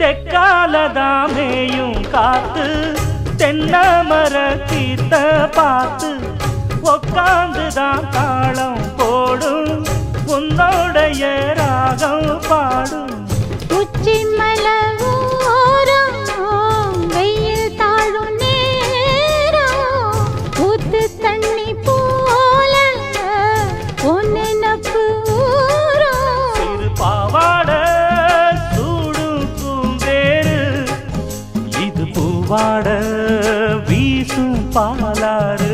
தெக்காலதாமேயும் காத்து தென்னமர கீத்த பார்த்து உக்காந்துதான் தாளம் போடும் உன்னோடைய ராகம் பாடும் உச்சி மலவோரம் வெயில் தாழும் நேரம் ஊத்து தண்ணி போல ஒன்னு நப்பு சிறு பாவாட சூடும் பூந்தேரு இது பூவாட வீசும் பாலாறு